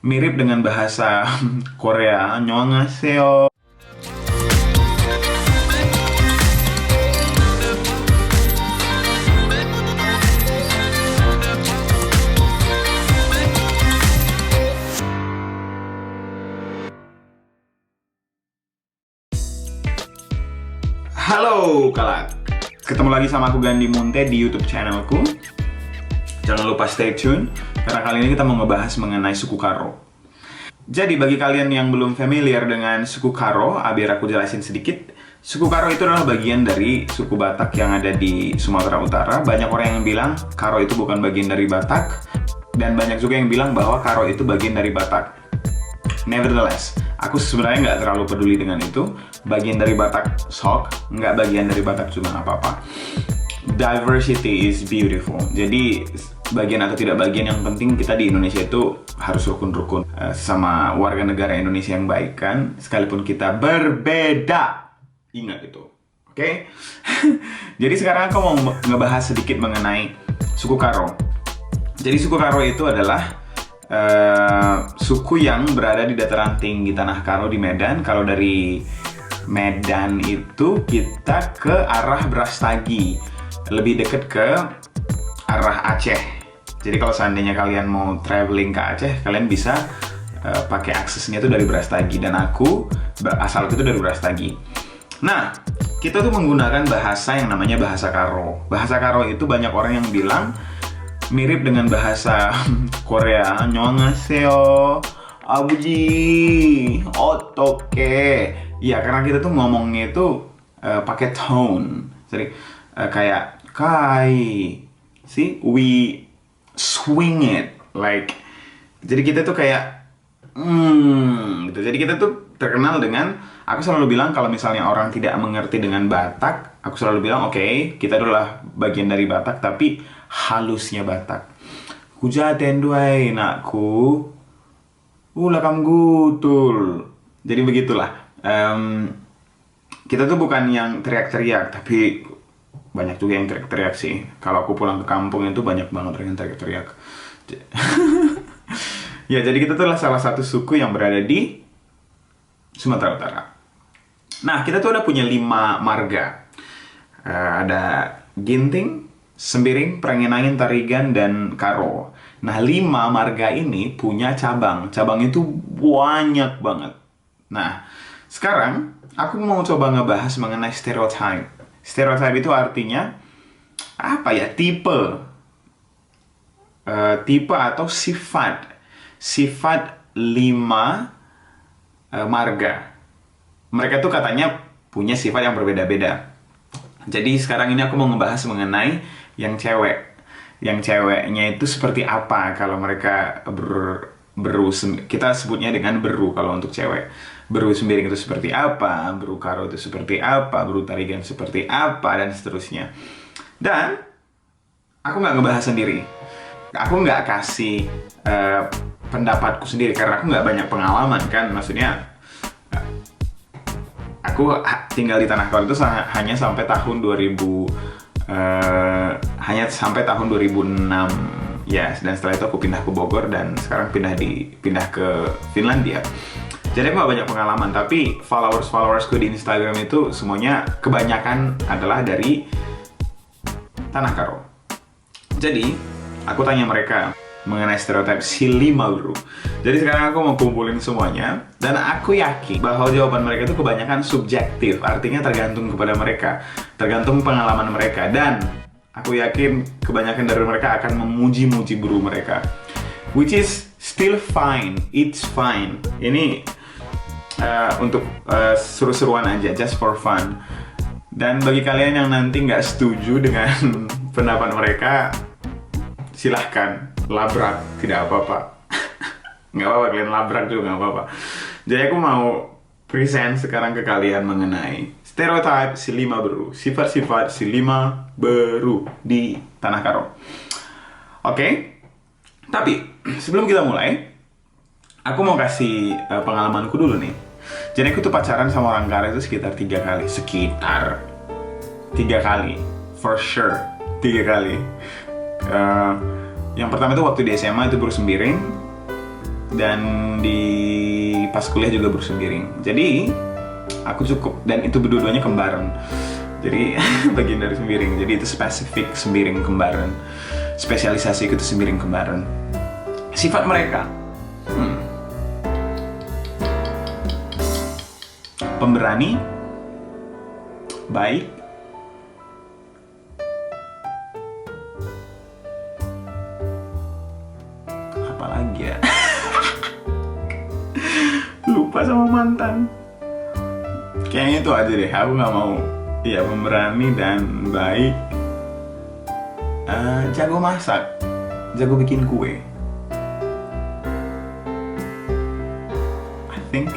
mirip dengan bahasa Korea. 안녕하세요. Halo kalak, ketemu lagi sama aku Gandhi Munte di YouTube channelku. Jangan lupa stay tune, karena kali ini kita mau ngebahas mengenai suku Karo. Jadi bagi kalian yang belum familiar dengan suku Karo, biar aku jelasin sedikit. Suku Karo itu adalah bagian dari suku Batak yang ada di Sumatera Utara. Banyak orang yang bilang Karo itu bukan bagian dari Batak, dan banyak juga yang bilang bahwa Karo itu bagian dari Batak. Nevertheless, aku sebenarnya nggak terlalu peduli dengan itu. Bagian dari Batak sok, nggak bagian dari Batak juga nggak apa-apa. Diversity is beautiful. Jadi bagian atau tidak bagian, yang penting kita di Indonesia itu harus rukun-rukun sama warga negara Indonesia yang baik kan, sekalipun kita berbeda. Ingat itu, oke? Jadi sekarang aku mau ngebahas sedikit mengenai suku Karo. Jadi suku Karo itu adalah suku yang berada di dataran tinggi Tanah Karo di Medan. Kalau dari Medan itu kita ke arah Brastagi, lebih dekat ke arah Aceh. Jadi kalau seandainya kalian mau traveling ke Aceh, kalian bisa pakai aksesnya itu dari Brastagi, dan aku asalku itu dari Brastagi. Nah, kita tuh menggunakan bahasa yang namanya bahasa Karo. Bahasa Karo itu banyak orang yang bilang mirip dengan bahasa Korea. 안녕하세요, 아버지, 어떡해. Ya, karena kita tuh ngomongnya itu pakai tone. Jadi kayak kai. See, we swing it like. Jadi kita tuh kayak gitu. Jadi kita tuh terkenal dengan, aku selalu bilang kalau misalnya orang tidak mengerti dengan Batak, aku selalu bilang oke, kita adalah bagian dari Batak tapi halusnya Batak. Hujaten duai nakku, ulakam gutul. Jadi begitulah. Kita tuh bukan yang teriak-teriak, tapi banyak juga yang teriak-teriak sih. Kalau aku pulang ke kampung itu banyak banget orang yang teriak-teriak. Ya, jadi kita tuh adalah salah satu suku yang berada di Sumatera Utara. Nah, kita tuh ada punya 5 marga. Ada Ginting, Sembiring, Prengenangin, Tarigan, dan Karo. Nah, 5 marga ini punya cabang. Cabang itu banyak banget. Nah, sekarang aku mau coba ngebahas mengenai stereotype. Stereotype itu artinya apa ya? Tipe atau sifat 5 marga. Mereka tuh katanya punya sifat yang berbeda-beda. Jadi sekarang ini aku mau ngebahas mengenai yang cewek. Yang ceweknya itu seperti apa kalau mereka beru, kita sebutnya dengan beru kalau untuk cewek. Beru Sembiring itu seperti apa, beru Karo itu seperti apa, beru Tarigan seperti apa, dan seterusnya. Dan aku nggak ngebahas sendiri. Aku nggak kasih pendapatku sendiri karena aku nggak banyak pengalaman kan. Maksudnya aku tinggal di Tanah Karo itu hanya sampai tahun 2006 ya, dan setelah itu aku pindah ke Bogor, dan sekarang pindah ke Finlandia. Jadi aku gak banyak pengalaman, tapi followersku di Instagram itu semuanya kebanyakan adalah dari Tanah Karo. Jadi aku tanya mereka mengenai stereotip si 5 beru. Jadi sekarang aku mau kumpulin semuanya, dan aku yakin bahwa jawaban mereka itu kebanyakan subjektif, artinya tergantung kepada mereka, tergantung pengalaman mereka, dan aku yakin kebanyakan dari mereka akan memuji-muji beru mereka, which is still fine, it's fine. Ini untuk seru-seruan aja, just for fun. Dan bagi kalian yang nanti nggak setuju dengan pendapat mereka, silahkan labrak, tidak apa-apa. Nggak apa-apa, kalian labrak juga nggak apa-apa. Jadi aku mau present sekarang ke kalian mengenai stereotype si 5 beru, sifat-sifat si 5 beru di Tanah Karo. Oke? Tapi sebelum kita mulai, aku mau kasih pengalamanku dulu nih. Jadi aku tuh pacaran sama orang Karo itu sekitar 3 kali. Sekitar 3 kali. For sure 3 kali. Yang pertama itu waktu di SMA, itu beru Sembiring. dan di pas kuliah juga bersembiring. Jadi aku cukup, dan itu berdua-duanya kembaran. Jadi bagian dari sembiring. Jadi itu spesifik sembiring kembaran. Spesialisasi itu sembiring kembaran. Sifat mereka, pemberani, baik, apalagi ya? Lupa sama mantan. Kayaknya itu aja deh, aku nggak mau. Iya, pemberani dan baik. Jago masak, jago bikin kue. I think.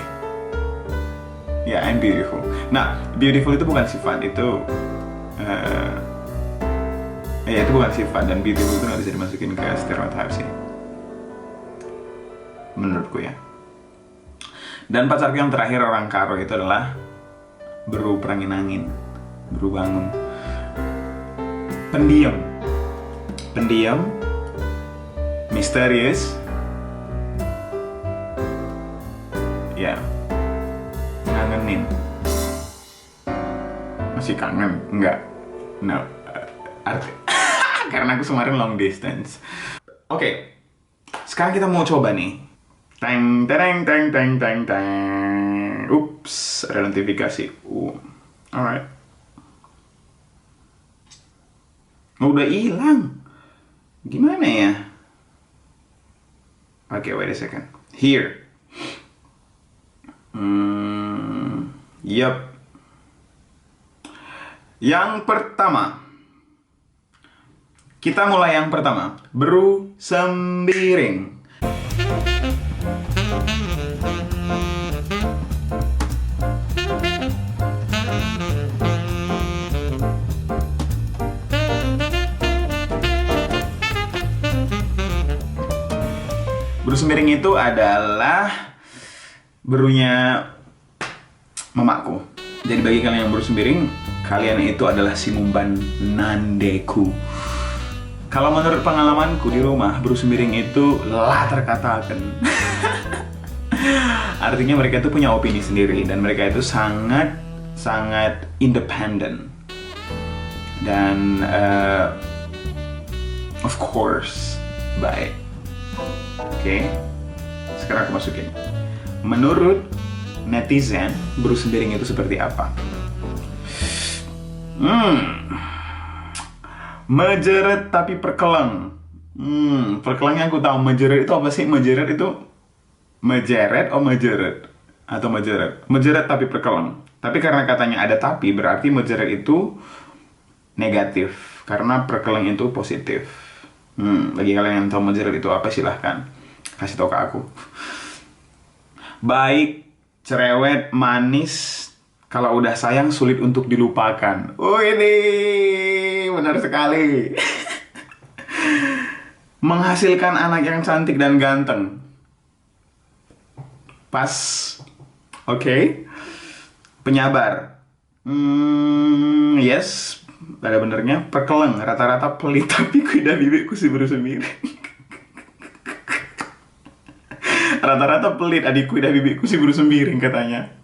Ya, I'm beautiful. Nah, beautiful itu bukan sifat, itu ya itu bukan sifat, dan beautiful itu nggak bisa dimasukin ke stereotype sih, menurutku ya. Dan pacarku yang terakhir orang Karo itu adalah beru perangin-angin, beru bangun, pendiam, misterius, ya, ngangenin. Masih kangen? Enggak. No. Arti. Karena aku kemarin long distance. Oke. Sekarang kita mau coba nih. Teng teng teng teng teng teng. Ups, ada notifikasi. Alright. Udah hilang. Gimana ya? Oke, wait a second. Here. Yup. Yang pertama. Kita mulai yang pertama. Beru sembiring. Beru sembiring itu adalah berunya mamaku. Jadi bagi kalian yang beru sembiring, kalian itu adalah Sinumban Nandeku. Kalau menurut pengalamanku di rumah, beru sembiring itu lah terkatakan. Artinya mereka itu punya opini sendiri, dan mereka itu sangat independen. Dan of course baik. Oke. Sekarang aku masukin. Menurut netizen, beru sembiring itu seperti apa? Mejeret tapi perkeleng. Perkelengnya aku tahu. Mejeret itu apa sih? Mejeret itu mejeret atau mejeret? Atau mejeret? Mejeret tapi perkeleng. Tapi karena katanya ada tapi, berarti mejeret itu negatif. Karena perkeleng itu positif. Bagi kalian yang tahu mejeret itu apa, silahkan kasih tahu ke aku. Baik, cerewet, manis. Kalau udah sayang sulit untuk dilupakan. Ini benar sekali. Menghasilkan anak yang cantik dan ganteng. Pas. Oke. Penyabar. Yes, ada benernya. Perkeleng, rata-rata pelit, tapi kuda bibitku si beru sembiring. Rata-rata pelit, adikku dan bibitku si beru sembiring katanya.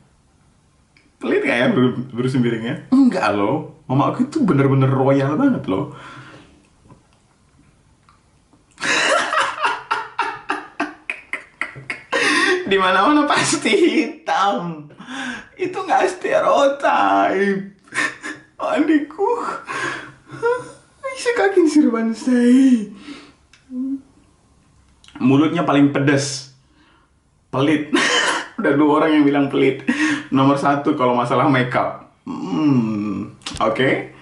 Pelit gak ya beru sembiringnya? Enggak loh, mama aku itu bener-bener royal banget loh. Dimana-mana pasti hitam. Itu gak stereotype. Adikku sekakin sirban saya. Mulutnya paling pedas. Pelit. Udah 2 orang yang bilang pelit. Nomor 1 kalau masalah makeup. Oke.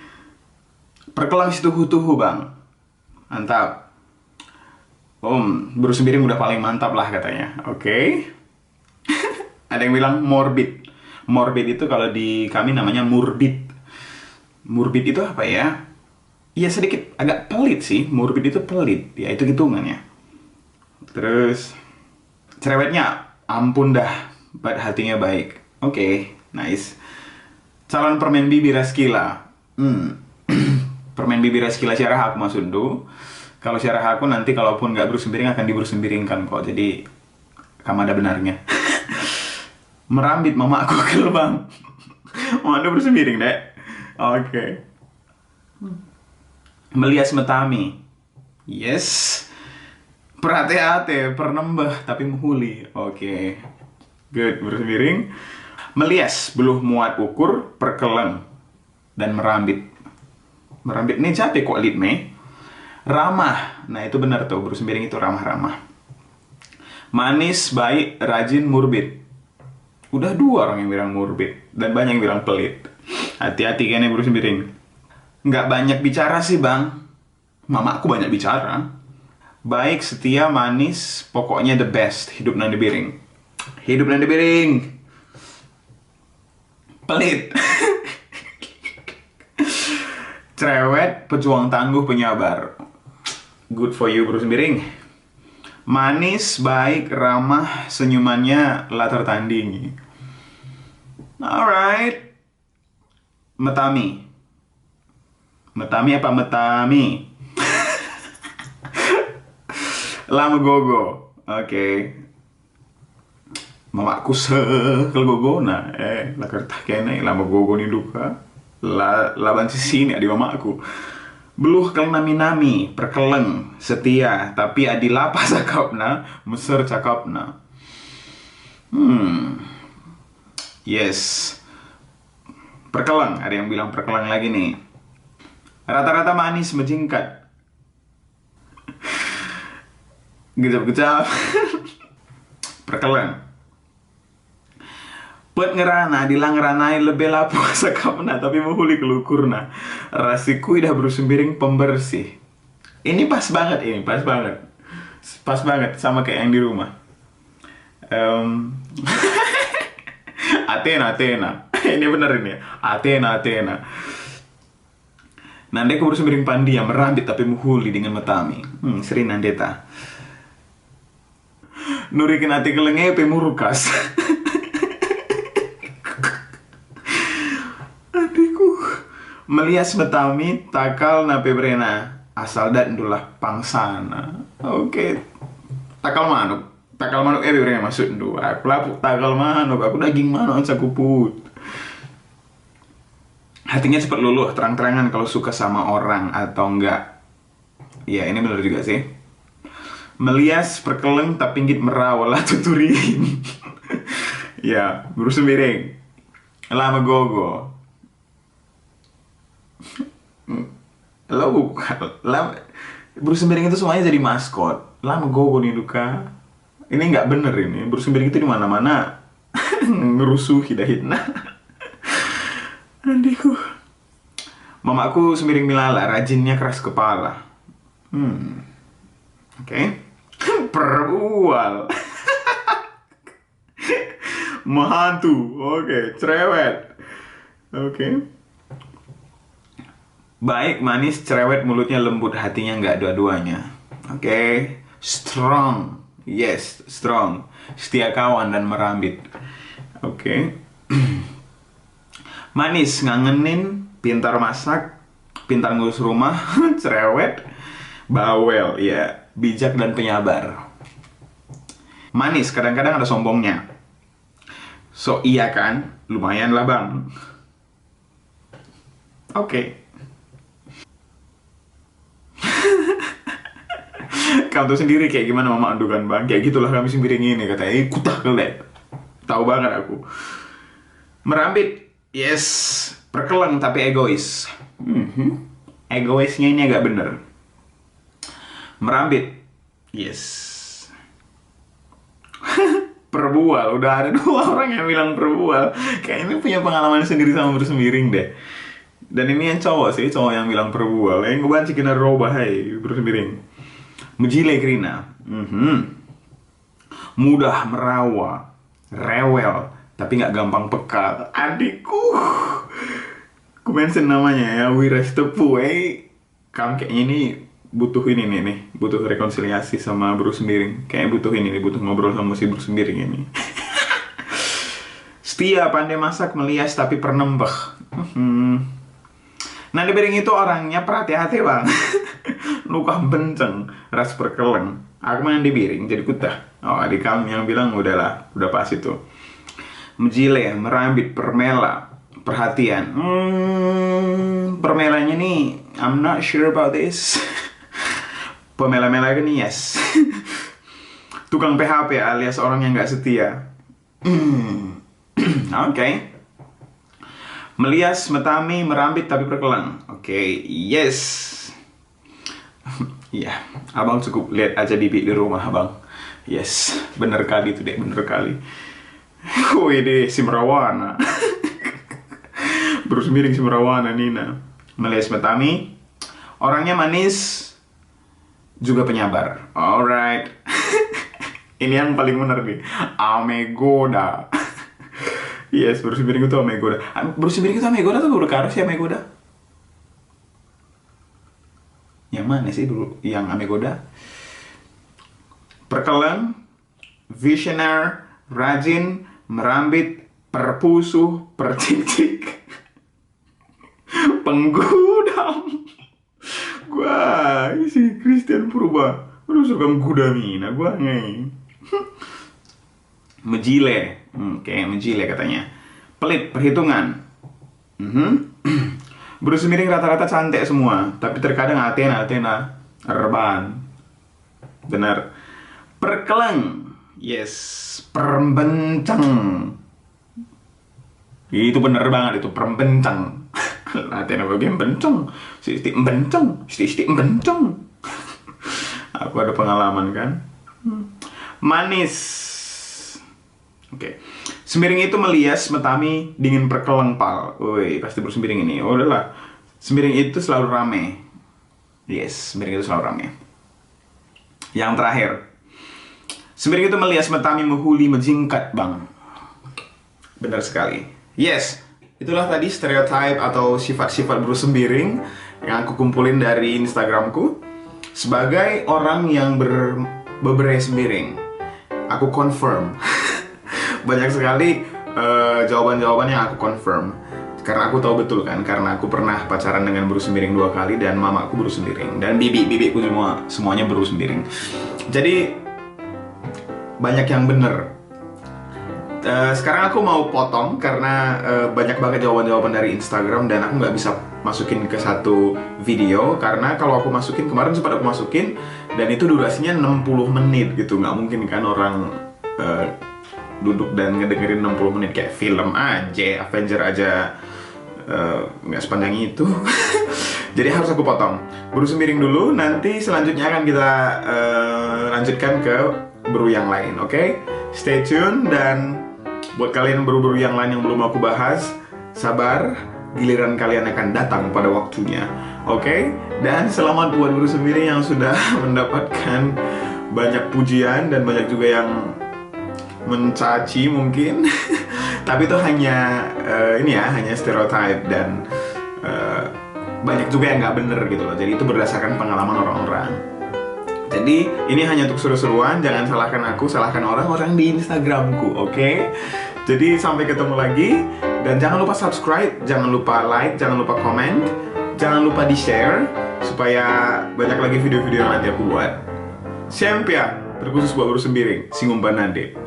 Perkelang tuhu-tuhu bang. Mantap. Beru sembiring udah paling mantap lah katanya. Oke. Ada yang bilang morbid. Morbid itu kalau di kami namanya murbid. Murbid itu apa ya? Iya sedikit agak pelit sih. Murbid itu pelit. Ya itu hitungannya. Terus cerewetnya ampun dah, hatinya baik. Oke, nice. Calon permen bibir Raskila. Permen bibir Raskila syarah aku maksud tuh. Kalau syarah aku nanti kalaupun nggak beru sembiring akan diberu sembiringkan kok. Jadi Kamu ada benarnya. Merambit mama aku ke bang. Mau Anda bersemiring, Dek? Oke. Melias metami. Yes. Perhati-hati, pernembah tapi menghuli. Oke. Good, bersemiring. Melias, beluh muat ukur, perkeleng, dan merambit. Merambit ini capek kok litme. Ramah. Nah, itu benar tuh, bersemiring itu ramah-ramah. Manis, baik, rajin, murbit. Udah 2 orang yang bilang murbit dan banyak yang bilang pelit. Hati-hati kan ya bersemiring. Nggak banyak bicara sih bang. Mama aku banyak bicara. Baik, setia, manis, pokoknya the best. Hidup Nandi Biring. Hidup Nandi Biring. Pelit. Cerewet, pejuang tangguh, penyabar. Good for you bersemiring. Manis, baik, ramah, senyumannya latar tandingi. Alright. Metami. Metami apa metami? Lama gogo. Oke. Mamaku sekel gogo nah lakar tak kene lama gogo ni duka. Laban sini adi mamaku. Beluh kang nami-nami, perkeleng, setia, tapi adi lapas cakapna, meser cakapna. Yes. Perkeleng, ada yang bilang perkeleng lagi nih. Rata-rata manis menjingkat. Gejap-gejap. Perkeleng. Pet ngerana, dilang ngeranai lebih lapu sakapna tapi menghuli kelukurna. Rasiku dah bersemiring pembersih. Ini pas banget ini, pas banget. Pas banget sama kayak yang di rumah. Athena. Ini bener ini. Athena. Nande ku bersemiring pandia, merambit tapi menghuli dengan metami. Sri Nandeta. Nurikin hati kelengepe murkas. Melias metami takal nape brena asal dan dulah pangsana. Oke. Takal manuk brena maksud ndu. Aku lapuk takal manuk, aku daging manuk cakuput. Hatinya cepat luluh, terang-terangan kalau suka sama orang atau enggak. Ya, ini benar juga sih. Melias perkeleng tapi pinggit merawal tuturin. Ya, bersemiring. Lama gogo. Bersemiring itu semuanya jadi maskot. Lama gogo nih duka. Ini nggak bener ini. Bersemiring itu di mana-mana ngerusuhi dahitna. Adikku. Mamaku semiring milala, rajinnya keras kepala. Oke. Perbual. Mahantu. Oke, cerewet. Oke. Baik, manis, cerewet, mulutnya lembut, hatinya nggak dua-duanya. Oke. Strong. Yes, strong. Setia kawan dan merambit. Oke. Manis, ngangenin, pintar masak, pintar ngurus rumah, cerewet, bawel, ya, bijak dan penyabar. Manis, kadang-kadang ada sombongnya. So iya kan, lumayan lah bang. Oke. Kamu tuh sendiri kayak gimana mama andukan bang? Kayak gitulah kami semiring ini katanya. Kutah kelek. Tahu banget aku. Merambit. Yes, perkeleng tapi egois. Egoisnya ini agak bener. Merambit. Yes. Perbual. Udah ada 2 orang yang bilang perbual. Kayak ini punya pengalaman sendiri sama bersemiring deh. Dan ini yang cowok sih, cowok yang bilang perbual. Yang ngebanci kena roba hai bersemiring. Mejile Krina. Mudah merawa, rewel, tapi nggak gampang peka. Adikku, aku mention namanya ya, Wira Stepu. Kamu kayaknya ini butuh ini nih, butuh rekonsiliasi sama bersemiring. Kayaknya butuh ini nih, butuh ngobrol sama si bersemiring ini. Setia, pandai masak, melias, tapi pernembeh. Nandi Biring itu orangnya perhati-hati bang. Luka benceng, ras perkeleng. Aku Nandi Biring jadi kutah. Oh, adik kamu yang bilang udah pas itu. Menjile, merambit, permela, perhatian. Permelanya nih, I'm not sure about this. Pemela-mela ini yes. Tukang PHP alias orang yang nggak setia. Oke. Melias, metami, merambit tapi berkelang. Oke, yes. Iya, abang cukup lihat aja bibit di rumah abang. Yes, bener kali tuh dek, bener kali. Wih deh, si Merawana. Berus miring si Merawana Nina. Melias, metami, orangnya manis, juga penyabar. Alright. Ini yang paling bener nih. Amegoda. Yes, berus miring itu Amegoda. Berus miring itu Amegoda atau Burkaro sih Amegoda? Yang mana sih dulu yang Amegoda? Perkelang, visioner, rajin, merambit, perpusuh, percicik, penggudang. Gua si Christian Purba, lu suka menggudamina gua ngai. Mejile, kayak mejile katanya. Pelit, perhitungan. Berus miring rata-rata cantik semua, tapi terkadang Athena reban. Benar. Perkeleng, yes, perembenceng. Itu bener banget itu perembenceng. Athena bagian benceng, siti benceng. Aku ada pengalaman kan. Manis. Oke. Semiring itu melias, metami, dingin perkeleng pal. Woi, pasti bersemiring ini. Oh, udahlah. Semiring itu selalu rame. Yes, semiring itu selalu rame. Yang terakhir. Semiring itu melias, metami, menghuli, menjingkat, bang. Benar sekali. Yes, itulah tadi stereotype atau sifat-sifat bersemiring yang aku kumpulin dari Instagramku. Sebagai orang yang beberapa semiring, aku confirm. Banyak sekali jawaban-jawaban yang aku confirm. Karena aku tahu betul kan, karena aku pernah pacaran dengan berus miring 2 kali dan mamaku berus miring dan bibiku semuanya berus miring. Jadi banyak yang bener. Sekarang aku mau potong karena banyak banget jawaban-jawaban dari Instagram dan aku nggak bisa masukin ke satu video karena kalau aku masukin, kemarin sempat aku masukin dan itu durasinya 60 menit gitu. Nggak mungkin kan orang duduk dan ngedengerin 60 menit kayak film aja, Avenger aja nggak sepanjang itu. Jadi harus aku potong. Berus miring dulu, nanti selanjutnya akan kita lanjutkan ke beru yang lain, oke? Stay tune, dan buat kalian beru-beru yang lain yang belum aku bahas, sabar, giliran kalian akan datang pada waktunya, oke? Dan selamat buat beru miring yang sudah mendapatkan banyak pujian dan banyak juga yang mencaci mungkin. Tapi itu hanya hanya stereotype dan banyak juga yang nggak bener gitu loh. Jadi itu berdasarkan pengalaman orang-orang. Jadi ini hanya untuk seru-seruan, jangan salahkan aku, salahkan orang-orang di Instagramku, oke? Jadi sampai ketemu lagi, dan jangan lupa subscribe, jangan lupa like, jangan lupa komen, jangan lupa di share supaya banyak lagi video-video yang nanti aku buat. Sempia, terkhusus buat beru sembiring, singumban nade.